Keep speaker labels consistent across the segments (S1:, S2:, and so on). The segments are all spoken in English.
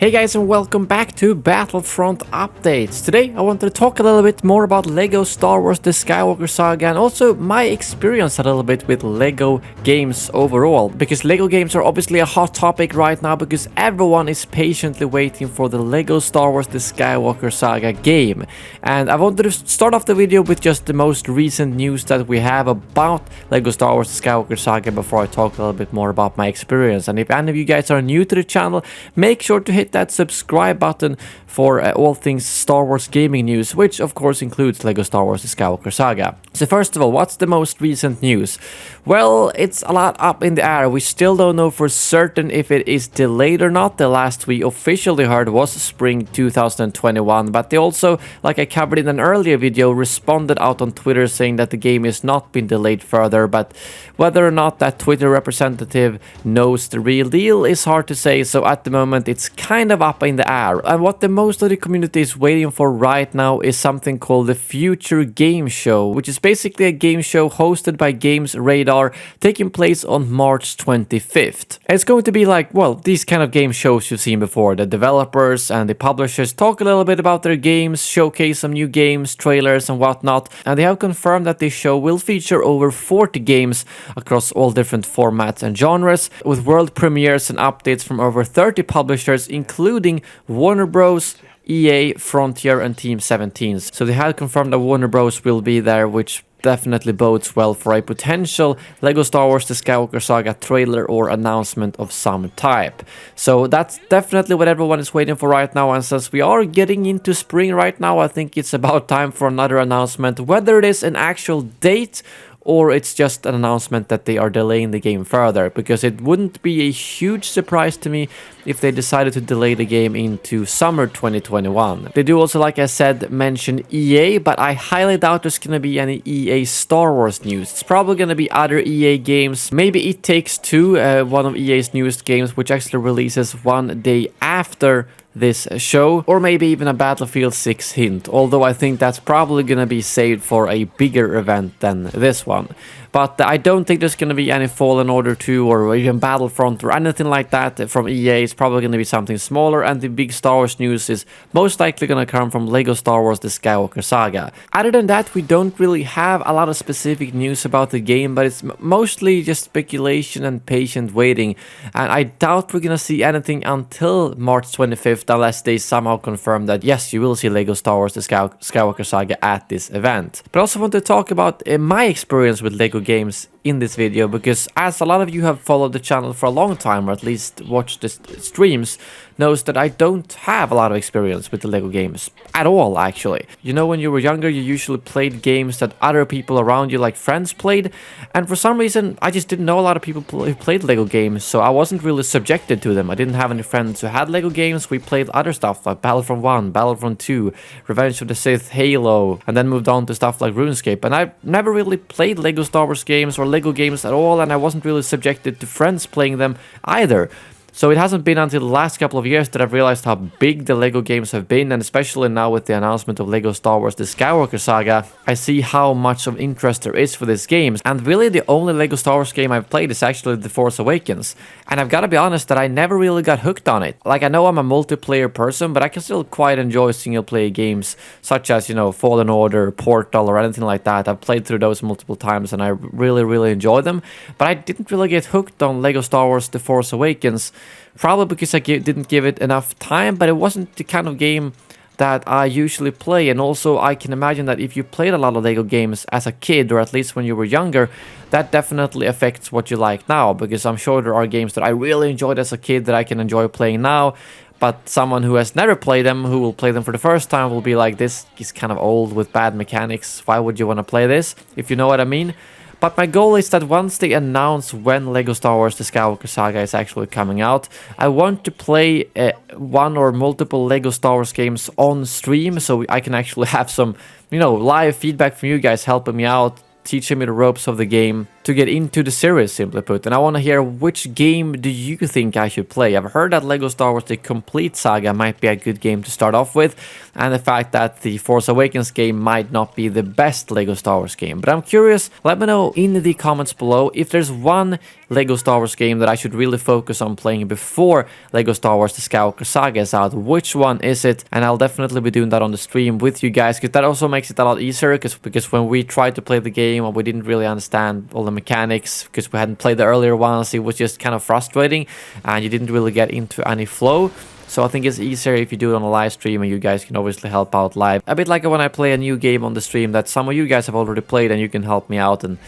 S1: Hey guys, and welcome back to Battlefront Updates. Today I wanted to talk a little bit more about LEGO Star Wars The Skywalker Saga and also my experience a little bit with LEGO games overall. Because LEGO games are obviously a hot topic right now because everyone is patiently waiting for the LEGO Star Wars The Skywalker Saga game. And I wanted to start off the video with just the most recent news that we have about LEGO Star Wars The Skywalker Saga before I talk a little bit more about my experience. And if any of you guys are new to the channel, make sure to hit that subscribe button for all things Star Wars gaming news, which of course includes LEGO Star Wars The Skywalker Saga. So first of all, what's the most recent news? Well, it's a lot up in the air. We still don't know for certain if it is delayed or not. The last we officially heard was spring 2021, but they also, like I covered in an earlier video, responded out on Twitter saying that the game is not been delayed further, but whether or not that Twitter representative knows the real deal is hard to say, so at the moment it's kind of up in the air. And what the most of the community is waiting for right now is something called the Future Game Show, which is basically a game show hosted by Games Radar, taking place on March 25th. And it's going to be like, well, these kind of game shows you've seen before. The developers and the publishers talk a little bit about their games, showcase some new games, trailers and whatnot, and they have confirmed that this show will feature over 40 games across all different formats and genres, with world premieres and updates from over 30 publishers, including Warner Bros., EA, Frontier and Team 17. So they had confirmed that Warner Bros. Will be there, which definitely bodes well for a potential LEGO Star Wars The Skywalker Saga trailer or announcement of some type. So that's definitely what everyone is waiting for right now, and since we are getting into spring right now, I think it's about time for another announcement, whether it is an actual date or it's just an announcement that they are delaying the game further, because it wouldn't be a huge surprise to me if they decided to delay the game into summer 2021. They do also, like I said, mention EA, but I highly doubt there's gonna be any EA Star Wars news. It's probably gonna be other EA games. Maybe It Takes Two, one of EA's newest games, which actually releases one day after this show, or maybe even a Battlefield 6 hint, although I think that's probably gonna be saved for a bigger event than this one. But I don't think there's gonna be any Fallen Order 2 or even Battlefront or anything like that from EA. It's probably gonna be something smaller, and the big Star Wars news is most likely gonna come from LEGO Star Wars The Skywalker Saga. Other than that, we don't really have a lot of specific news about the game, but it's mostly just speculation and patient waiting, and I doubt we're gonna see anything until March 25th unless they somehow confirm that yes, you will see LEGO Star Wars The Skywalker Saga at this event. But I also want to talk about my experience with LEGO games in this video, because as a lot of you have followed the channel for a long time, or at least watched the streams, knows that I don't have a lot of experience with the LEGO games at all, actually. You know, when you were younger, you usually played games that other people around you, like friends, played, and for some reason I just didn't know a lot of people who played LEGO games, so I wasn't really subjected to them. I didn't have any friends who had LEGO games. We played other stuff like Battlefront 1, Battlefront 2, Revenge of the Sith, Halo, and then moved on to stuff like RuneScape, and I've never really played LEGO Star Wars games or LEGO games at all, and I wasn't really subjected to friends playing them either. So it hasn't been until the last couple of years that I've realized how big the LEGO games have been, and especially now with the announcement of LEGO Star Wars The Skywalker Saga, I see how much of interest there is for these games. And really the only LEGO Star Wars game I've played is actually The Force Awakens. And I've got to be honest that I never really got hooked on it. Like, I know I'm a multiplayer person, but I can still quite enjoy single player games such as, you know, Fallen Order, Portal or anything like that. I've played through those multiple times and I really enjoy them. But I didn't really get hooked on LEGO Star Wars The Force Awakens. Probably because I didn't give it enough time, but it wasn't the kind of game that I usually play. And also I can imagine that if you played a lot of LEGO games as a kid, or at least when you were younger, that definitely affects what you like now, because I'm sure there are games that I really enjoyed as a kid that I can enjoy playing now, but someone who has never played them, who will play them for the first time, will be like, this is kind of old with bad mechanics, why would you want to play this, if you know what I mean. But my goal is that once they announce when LEGO Star Wars The Skywalker Saga is actually coming out, I want to play one or multiple LEGO Star Wars games on stream, so I can actually have some, you know, live feedback from you guys helping me out, teaching me the ropes of the game, to get into the series, simply put, and I want to hear which game do you think I should play. I've heard that Lego Star Wars The Complete Saga might be a good game to start off with, and the fact that the Force Awakens game might not be the best Lego Star Wars game. But I'm curious, let me know in the comments below if there's one Lego Star Wars game that I should really focus on playing before Lego Star Wars The Skywalker Saga is out. Which one is it? And I'll definitely be doing that on the stream with you guys, because that also makes it a lot easier, because when we tried to play the game and we didn't really understand all the mechanics because we hadn't played the earlier ones, it was just kind of frustrating and you didn't really get into any flow. So I think it's easier if you do it on a live stream and you guys can obviously help out live. A bit like when I play a new game on the stream that some of you guys have already played and you can help me out and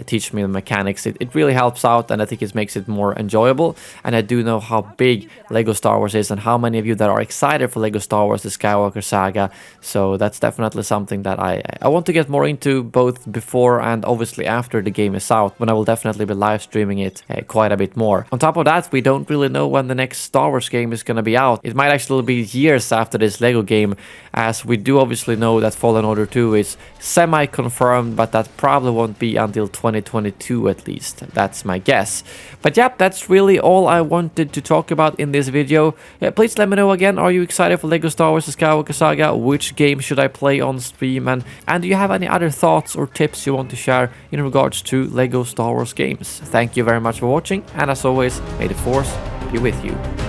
S1: teach me the mechanics. It really helps out, and I think it makes it more enjoyable. And I do know how big Lego Star Wars is and how many of you that are excited for Lego Star Wars The Skywalker Saga. So that's definitely something that I want to get more into, both before and obviously after the game is out, when I will definitely be live streaming it quite a bit more. On top of that, we don't really know when the next Star Wars game is going to be out. It might actually be years after this Lego game, as we do obviously know that Fallen Order 2 is semi-confirmed, but that probably won't be until 2022 at least. That's my guess. But yeah, that's really all I wanted to talk about in this video. Please let me know again, are you excited for Lego Star Wars The Skywalker Saga? Which game should I play on stream? And do you have any other thoughts or tips you want to share in regards to Lego Star Wars games? Thank you very much for watching, and as always, may the Force be with you.